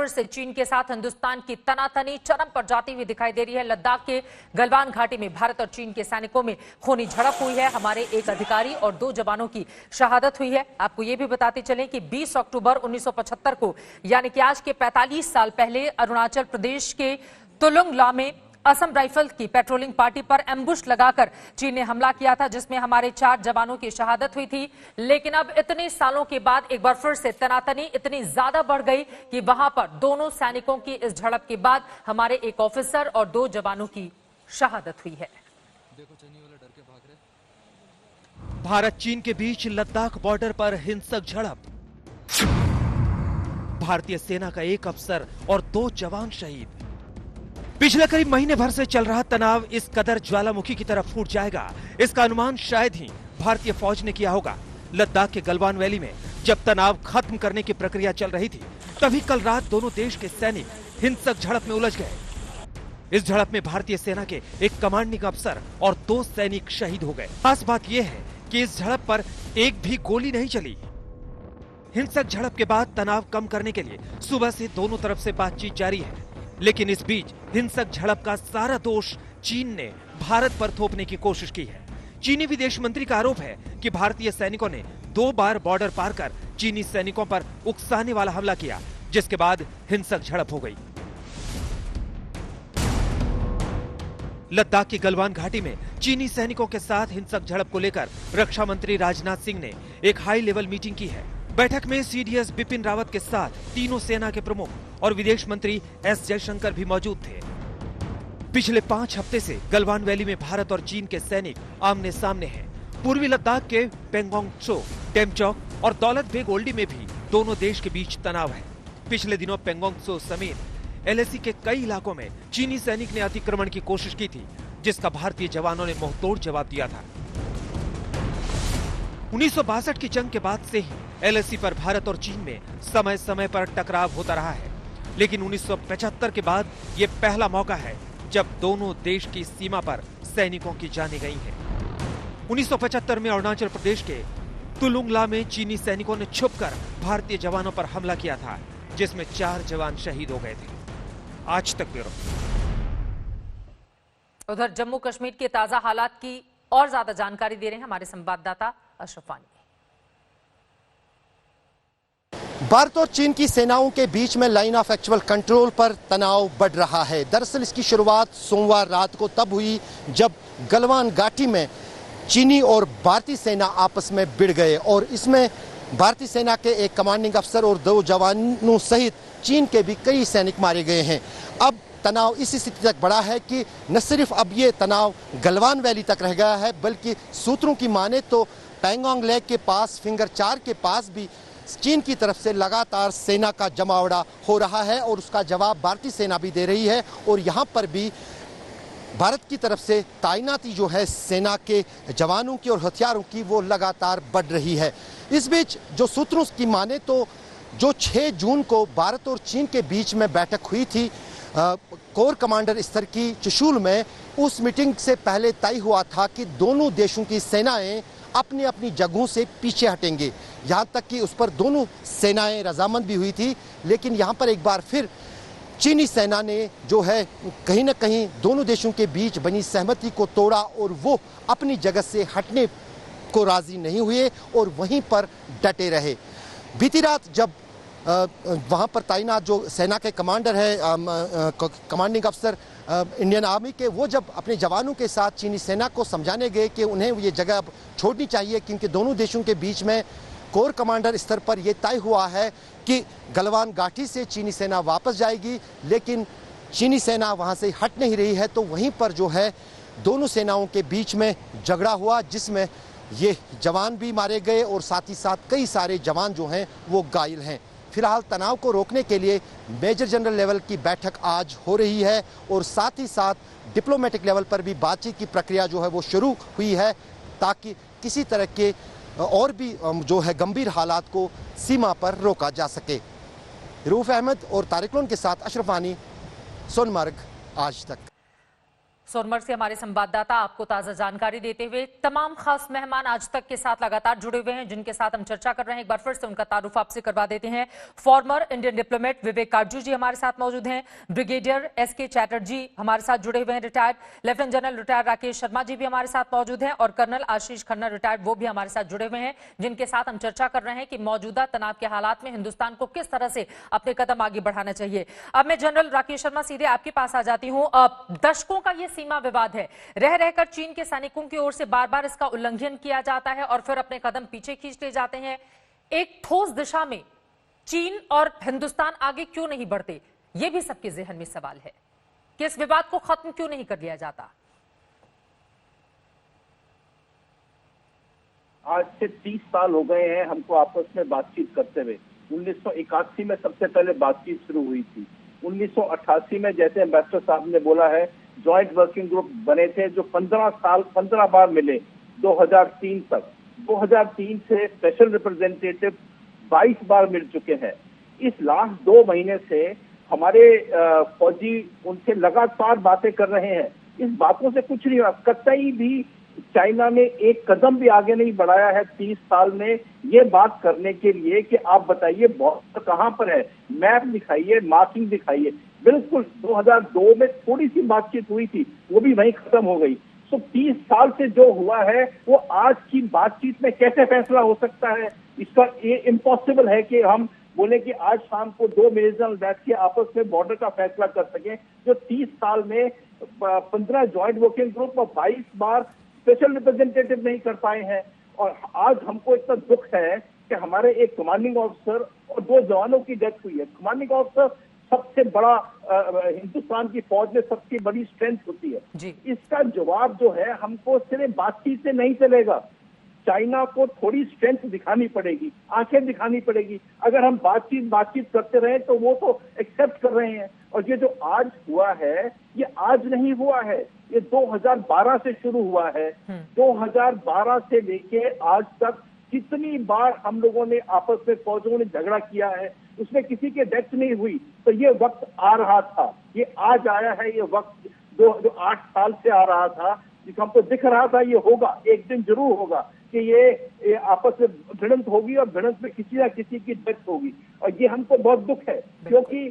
फिर से चीन के साथ हिंदुस्तान की तनातनी चरम पर जाती हुई दिखाई दे रही है। लद्दाख के गलवान घाटी में भारत और चीन के सैनिकों में खूनी झड़प हुई है। हमारे एक अधिकारी और 2 जवानों की शहादत हुई है। आपको यह भी बताते चलें कि 20 अक्टूबर 1975 को यानी कि आज के 45 साल पहले अरुणाचल प्रदेश के तुलुंगला में असम राइफल की पेट्रोलिंग पार्टी पर एम्बुश लगाकर चीन ने हमला किया था, जिसमें हमारे 4 जवानों की शहादत हुई थी। लेकिन अब इतने सालों के बाद एक बार फिर से तनातनी इतनी ज्यादा बढ़ गई कि वहां पर दोनों सैनिकों की इस झड़प के बाद हमारे एक ऑफिसर और 2 जवानों की शहादत हुई है। भारत चीन के बीच लद्दाख बॉर्डर पर हिंसक झड़प, भारतीय सेना का एक अफसर और 2 जवान शहीद। पिछले करीब महीने भर से चल रहा तनाव इस कदर ज्वालामुखी की तरफ फूट जाएगा, इसका अनुमान शायद ही भारतीय फौज ने किया होगा। लद्दाख के गलवान वैली में जब तनाव खत्म करने की प्रक्रिया चल रही थी, तभी कल रात दोनों देश के सैनिक हिंसक झड़प में उलझ गए। इस झड़प में भारतीय सेना के एक कमांडिंग अफसर और 2 सैनिक शहीद हो गए। खास बात यह है कि इस झड़प पर एक भी गोली नहीं चली। हिंसक झड़प के बाद तनाव कम करने के लिए सुबह से दोनों तरफ से बातचीत जारी है, लेकिन इस बीच हिंसक झड़प का सारा दोष चीन ने भारत पर थोपने की कोशिश की है। चीनी विदेश मंत्री का आरोप है कि भारतीय सैनिकों ने 2 बार बॉर्डर पार कर चीनी सैनिकों पर उकसाने वाला हमला किया, जिसके बाद हिंसक झड़प हो गई। लद्दाख की गलवान घाटी में चीनी सैनिकों के साथ हिंसक झड़प को लेकर रक्षा मंत्री राजनाथ सिंह ने एक हाई लेवल मीटिंग की है। बैठक में सीडीएस बिपिन रावत के साथ तीनों सेना के प्रमुख और विदेश मंत्री एस जयशंकर भी मौजूद थे। पिछले 5 हफ्ते से गलवान वैली में भारत और चीन के सैनिक आमने सामने हैं। पूर्वी लद्दाख के पेंगोंग त्सो, डेमचौक और दौलत बेग ओल्डी में भी दोनों देश के बीच तनाव है। पिछले दिनों पेंगोंग त्सो समेत एलएसी के कई इलाकों में चीनी सैनिक ने अतिक्रमण की कोशिश की थी, जिसका भारतीय जवानों ने मुंहतोड़ जवाब दिया था। 1962 की जंग के बाद से ही एलएसी पर भारत और चीन में समय समय पर टकराव होता रहा है, लेकिन 1975 के बाद ये पहला मौका है जब दोनों देश की सीमा पर सैनिकों की जानें गई हैं। 1975 में अरुणाचल प्रदेश के तुलुंगला में चीनी सैनिकों ने छुपकर भारतीय जवानों पर हमला किया था, जिसमें 4 जवान शहीद हो गए थे। आज तक ब्यूरो। उधर जम्मू कश्मीर के ताजा हालात की और ज्यादा जानकारी दे रहे हैं हमारे संवाददाता अशरफ वानी। भारत और चीन की सेनाओं के बीच में लाइन ऑफ एक्चुअल कंट्रोल पर तनाव बढ़ रहा है। दरअसल इसकी शुरुआत सोमवार रात को तब हुई जब गलवान घाटी में चीनी और भारतीय सेना आपस में भिड़ गए और इसमें भारतीय सेना के एक कमांडिंग अफसर और 2 जवानों सहित चीन के भी कई सैनिक मारे गए हैं। अब तनाव इस स्थिति तक बढ़ा है कि न सिर्फ अब ये तनाव गलवान वैली तक रह गया है, बल्कि सूत्रों की माने तो पैंगोंग लेक के पास फिंगर 4 के पास भी चीन की तरफ से लगातार सेना का जमावड़ा हो रहा है और उसका जवाब भारतीय सेना भी दे रही है। और यहाँ पर भी भारत की तरफ से तैनाती जो है सेना के जवानों की और हथियारों की वो लगातार बढ़ रही है। इस बीच जो सूत्रों की माने तो जो 6 जून को भारत और चीन के बीच में बैठक हुई थी कोर कमांडर स्तर की चुशूल में, उस मीटिंग से पहले तय हुआ था कि दोनों देशों की सेनाएं अपनी अपनी जगहों से पीछे हटेंगे। यहाँ तक कि उस पर दोनों सेनाएं रजामंद भी हुई थी, लेकिन यहाँ पर एक बार फिर चीनी सेना ने जो है कहीं न कहीं दोनों देशों के बीच बनी सहमति को तोड़ा और वो अपनी जगह से हटने को राजी नहीं हुए और वहीं पर डटे रहे। बीती रात जब वहाँ पर तैनात जो सेना के कमांडर है कमांडिंग अफसर इंडियन आर्मी के, वो जब अपने जवानों के साथ चीनी सेना को समझाने गए कि उन्हें ये जगह अब छोड़नी चाहिए क्योंकि दोनों देशों के बीच में कोर कमांडर स्तर पर यह तय हुआ है कि गलवान घाटी से चीनी सेना वापस जाएगी, लेकिन चीनी सेना वहाँ से हट नहीं रही है। तो वहीं पर जो है दोनों सेनाओं के बीच में झगड़ा हुआ, जिसमें ये जवान भी मारे गए और साथ ही साथ कई सारे जवान जो हैं वो घायल हैं। फिलहाल तनाव को रोकने के लिए मेजर जनरल लेवल की बैठक आज हो रही है और साथ ही साथ डिप्लोमेटिक लेवल पर भी बातचीत की प्रक्रिया जो है वो शुरू हुई है, ताकि किसी तरह के और भी जो है गंभीर हालात को सीमा पर रोका जा सके। रूफ अहमद और तारिक लोन के साथ अशरफ वानी, सोनमर्ग, आज तक। सोनमर्ग से हमारे संवाददाता आपको ताजा जानकारी देते हुए तमाम खास मेहमान आज तक के साथ लगातार जुड़े हुए हैं, जिनके साथ हम चर्चा कर रहे हैं। एक बार फिर से उनका तारुफ आपसे करवा देते हैं। फॉर्मर इंडियन डिप्लोमेट विवेक काटजू जी हमारे साथ मौजूद हैं। ब्रिगेडियर एसके चैटर्जी हमारे साथ जुड़े हुए हैं, retired. Lieutenant general retired Rakesh Sharma ji भी हमारे साथ मौजूद हैं और कर्नल आशीष खन्ना रिटायर्ड, वो भी हमारे साथ जुड़े हुए हैं, जिनके साथ हम चर्चा कर रहे हैं कि मौजूदा तनाव के हालात में हिंदुस्तान को किस तरह से अपने कदम आगे बढ़ाना चाहिए। अब मैं जनरल राकेश शर्मा सीधे आपके पास आ जाती हूं। दशकों का ये सीमा विवाद है, रह रहकर चीन के सैनिकों की ओर से बार बार इसका उल्लंघन किया जाता है और फिर अपने कदम पीछे खींचते जाते हैं। एक ठोस दिशा में चीन और हिंदुस्तान आगे क्यों नहीं बढ़ते, यह भी सबके जहन में सवाल है कि इस विवाद को खत्म क्यों नहीं कर लिया जाता। आज से 30 साल हो गए हैं हमको आपस में बातचीत करते हुए। 1981 में सबसे पहले बातचीत शुरू हुई थी। 1988 में, जैसे एम्बेसडर साहब ने बोला है, जॉइंट वर्किंग ग्रुप बने थे जो 15 बार मिले 2003 तक। 2003 से स्पेशल रिप्रेजेंटेटिव 22 बार मिल चुके हैं। इस लास्ट 2 महीने से हमारे फौजी उनसे लगातार बातें कर रहे हैं। इस बातों से कुछ नहीं हुआ, कतई भी चाइना ने एक कदम भी आगे नहीं बढ़ाया है 30 साल में ये बात करने के लिए कि आप बताइए बॉर्डर कहां पर है, मैप दिखाइए, मार्किंग दिखाइए। बिल्कुल 2002 में थोड़ी सी बातचीत हुई थी, वो भी वहीं खत्म हो गई। तो 30 साल से जो हुआ है वो आज की बातचीत में कैसे फैसला हो सकता है? इसका ये इम्पॉसिबल है कि हम बोले कि आज शाम को 2 मेजर बैठ के आपस में बॉर्डर का फैसला कर सकें, जो 30 साल में 15 ज्वाइंट वर्किंग ग्रुप और 22 बार स्पेशल रिप्रेजेंटेटिव नहीं कर पाए हैं। और आज हमको इतना दुख है कि हमारे एक कमांडिंग ऑफिसर और 2 जवानों की डेथ हुई है। कमांडिंग ऑफिसर सबसे बड़ा हिंदुस्तान की फौज में सबसे बड़ी स्ट्रेंथ होती है जी। इसका जवाब जो है हमको सिर्फ बातचीत से नहीं चलेगा। चाइना को थोड़ी स्ट्रेंथ दिखानी पड़ेगी, आंखें दिखानी पड़ेगी। अगर हम बातचीत करते रहे तो वो तो एक्सेप्ट कर रहे हैं। और ये जो आज हुआ है ये आज नहीं हुआ है, ये 2012 से शुरू हुआ है। 2012 से लेके आज तक कितनी बार हम लोगों ने आपस में फौजों ने झगड़ा किया है, उसमें किसी के डेथ नहीं हुई। तो ये वक्त आ रहा था, ये आज आया है। ये वक्त जो 8 साल से आ रहा था, जिसको हमको दिख रहा था ये होगा, एक दिन जरूर होगा कि ये आपस में भिड़ंत होगी और भिड़ंत में किसी ना किसी की डेथ होगी। और ये हमको बहुत दुख है, क्योंकि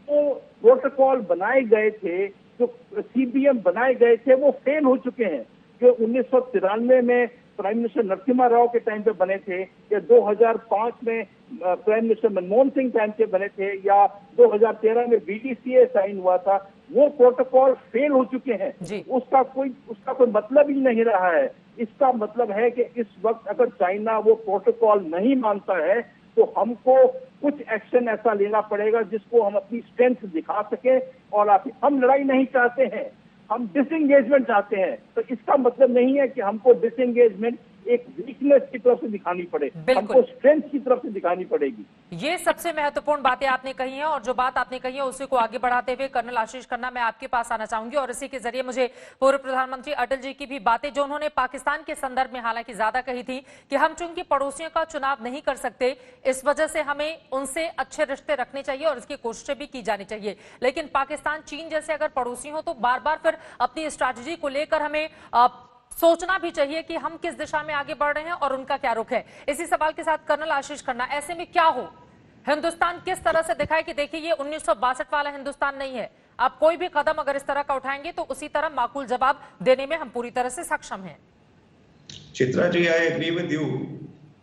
वो प्रोटोकॉल बनाए गए थे, जो CBM बनाए गए थे, वो फेल हो चुके हैं। जो 1993 में प्राइम मिनिस्टर नरसिम्हा राव के टाइम पे बने थे, या 2005 में prime minister Manmohan Singh time पे बने थे, या 2013 में BDCA साइन हुआ था, वो प्रोटोकॉल फेल हो चुके हैं। उसका कोई मतलब ही नहीं रहा है। इसका मतलब है कि इस वक्त अगर चाइना वो प्रोटोकॉल नहीं मानता है तो हमको कुछ एक्शन ऐसा लेना पड़ेगा जिसको हम अपनी स्ट्रेंथ दिखा सके। और हम लड़ाई नहीं चाहते हैं, हम डिसएंगेजमेंट चाहते हैं। तो इसका मतलब नहीं है कि हमको डिसएंगेजमेंट एक वीकनेस की तरफ से दिखानी पड़े, हमको स्ट्रेंथ की तरफ से दिखानी पड़ेगी। ये सबसे महत्वपूर्ण बातें आपने कही हैं और जो बात आपने कही है उसी को आगे बढ़ाते हुए कर्नल आशीष खन्ना मैं आपके पास आना चाहूंगी और इसी के जरिए मुझे पूर्व प्रधानमंत्री अटल जी की भी बातें जो उन्होंने पाकिस्तान के संदर्भ में हालांकि ज्यादा कही थी कि हम चूंकि पड़ोसियों का चुनाव नहीं कर सकते, इस वजह से हमें उनसे अच्छे रिश्ते रखने चाहिए और इसकी कोशिशें भी की जानी चाहिए। लेकिन पाकिस्तान, चीन जैसे अगर पड़ोसी हो तो बार बार फिर अपनी स्ट्रैटेजी को लेकर हमें सोचना भी चाहिए कि हम किस दिशा में आगे बढ़ रहे हैं और उनका क्या रुख है। इसी सवाल के साथ कर्नल आशीष खन्ना, ऐसे में क्या हो, हिंदुस्तान किस तरह से दिखाए कि देखिए ये 1962 वाला हिंदुस्तान नहीं है, आप कोई भी कदम अगर इस तरह का उठाएंगे तो उसी तरह माकूल जवाब देने में हम पूरी तरह से सक्षम हैं। Chitra ji, I agree with you.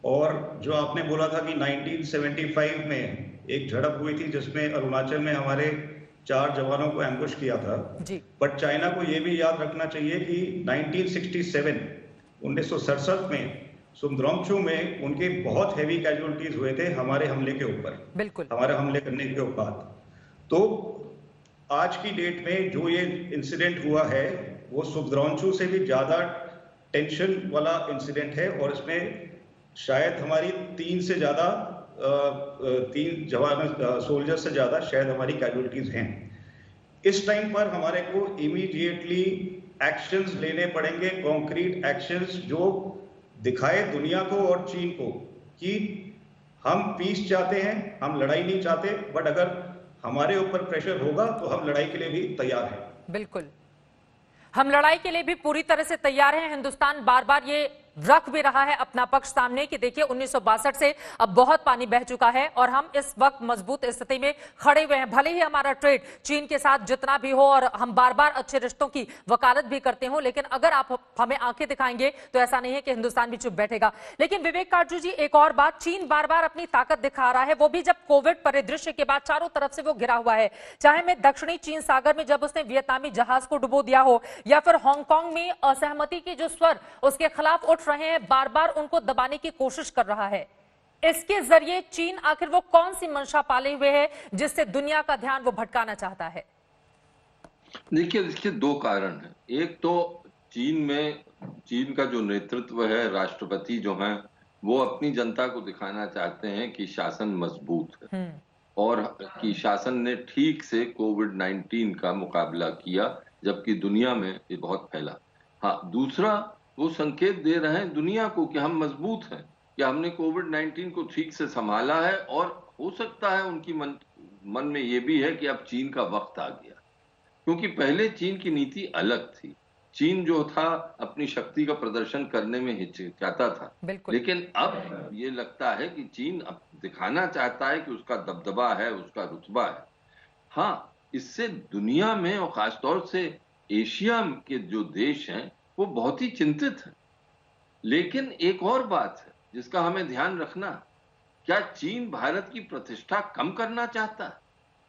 और जो आपने बोला था कि 1975 में एक झड़प हुई थी जिसमें अरुणाचल में हमारे 4 जवानों को एम्बुश किया था जी। बट चाइना को यह भी याद रखना चाहिए कि 1967 में सुमद्रोंगचू में उनके बहुत हैवी कैजुअलिटीज हुए थे हमारे हमले के ऊपर, बिल्कुल हमारे हमले करने के बाद। तो आज की डेट में जो ये इंसिडेंट हुआ है वो सुमद्रोंगचू से भी ज्यादा टेंशन वाला इंसिडेंट है और इसमें शायद हमारी 3 जवान सोल्जर से ज्यादा शायद हमारी कैजुअलिटीज हैं। इस टाइम पर हमारे को इमीडिएटली एक्शंस लेने पड़ेंगे, कॉन्क्रीट एक्शंस जो दिखाए दुनिया को और चीन को कि हम पीस चाहते हैं, हम लड़ाई नहीं चाहते। बट अगर हमारे ऊपर प्रेशर होगा तो हम लड़ाई के लिए भी तैयार हैं। बिल्कुल। हम लड़ाई के लिए भी पूरी तरह से तैयार हैं। हिंदुस्तान बार बार ये रख भी रहा है अपना पक्ष सामने कि देखिए 1962 से अब बहुत पानी बह चुका है और हम इस वक्त मजबूत स्थिति में खड़े हुए हैं। भले ही हमारा ट्रेड चीन के साथ जितना भी हो और हम बार बार अच्छे रिश्तों की वकालत भी करते हो, लेकिन अगर आप हमें आंखें दिखाएंगे तो ऐसा नहीं है कि हिंदुस्तान भी चुप बैठेगा। लेकिन विवेक काटजू जी, एक और बात, चीन बार बार अपनी ताकत दिखा रहा है, वो भी जब कोविड परिदृश्य के बाद चारों तरफ से वो घिरा हुआ है। चाहे मैं दक्षिणी चीन सागर में जब उसने वियतनामी जहाज को डुबो दिया हो, या फिर हांगकांग में असहमति के जो स्वर उसके खिलाफ उठ रहे हैं, बार बार उनको दबाने की कोशिश कर रहा है। इसके जरिए चीन आखिर वो कौन सी मंशा पाले हुए है जिससे दुनिया का ध्यान वो भटकाना चाहता है? देखिए, इसके दो कारण हैं। एक तो चीन का जो नेतृत्व है, राष्ट्रपति जो हैं, वो अपनी जनता को दिखाना चाहते हैं कि शासन मजबूत है और कि शासन ने ठीक से कोविड-19 का मुकाबला किया, जबकि दुनिया में ये बहुत फैला। हाँ, दूसरा, वो संकेत दे रहे हैं दुनिया को कि हम मजबूत हैं, कि हमने कोविड-19 को ठीक से संभाला है और हो सकता है उनकी मन में ये भी है कि अब चीन का वक्त आ गया, क्योंकि पहले चीन की नीति अलग थी। चीन जो था अपनी शक्ति का प्रदर्शन करने में हिचकिचाता था, लेकिन अब ये लगता है कि चीन अब दिखाना चाहता है कि उसका दबदबा है, उसका रुतबा है। हाँ, इससे दुनिया में और खासतौर से एशिया के जो देश हैं वो बहुत ही चिंतित है। लेकिन एक और बात है जिसका हमें ध्यान रखना, क्या चीन भारत की प्रतिष्ठा कम करना चाहता है?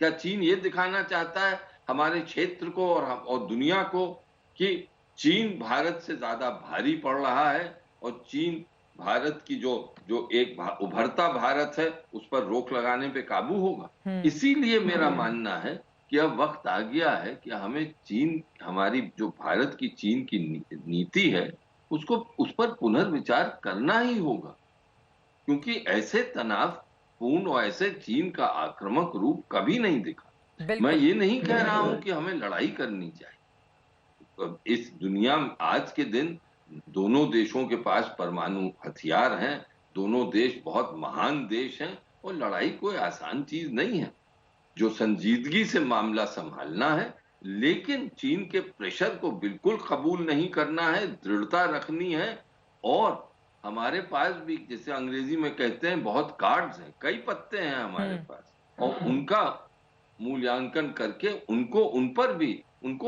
क्या चीन ये दिखाना चाहता है हमारे क्षेत्र को और दुनिया को कि चीन भारत से ज्यादा भारी पड़ रहा है और चीन भारत की जो एक उभरता भारत है उस पर रोक लगाने पे काबू होगा? इसीलिए मेरा मानना है कि अब वक्त आ गया है कि हमें हमारी जो भारत की चीन की नीति है उस पर पुनर्विचार करना ही होगा, क्योंकि ऐसे तनावपूर्ण और ऐसे चीन का आक्रामक रूप कभी नहीं दिखा। मैं ये नहीं कह रहा हूं कि हमें लड़ाई करनी चाहिए। इस दुनिया में आज के दिन दोनों देशों के पास परमाणु हथियार हैं, दोनों देश बहुत महान देश हैं और लड़ाई कोई आसान चीज नहीं है। जो संजीदगी से मामला संभालना है, लेकिन चीन के प्रेशर को बिल्कुल कबूल नहीं करना है, दृढ़ता रखनी है। और हमारे पास भी, जैसे अंग्रेजी में कहते हैं, बहुत कार्ड्स हैं, कई पत्ते हैं हमारे पास, और उनका मूल्यांकन करके उनको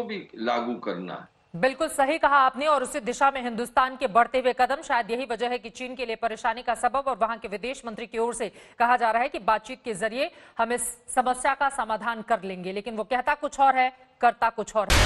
भी लागू करना है। बिल्कुल सही कहा आपने, और उसी दिशा में हिंदुस्तान के बढ़ते हुए कदम, शायद यही वजह है कि चीन के लिए परेशानी का सबब और वहां के विदेश मंत्री की ओर से कहा जा रहा है कि बातचीत के जरिए हम इस समस्या का समाधान कर लेंगे, लेकिन वो कहता कुछ और है, करता कुछ और है।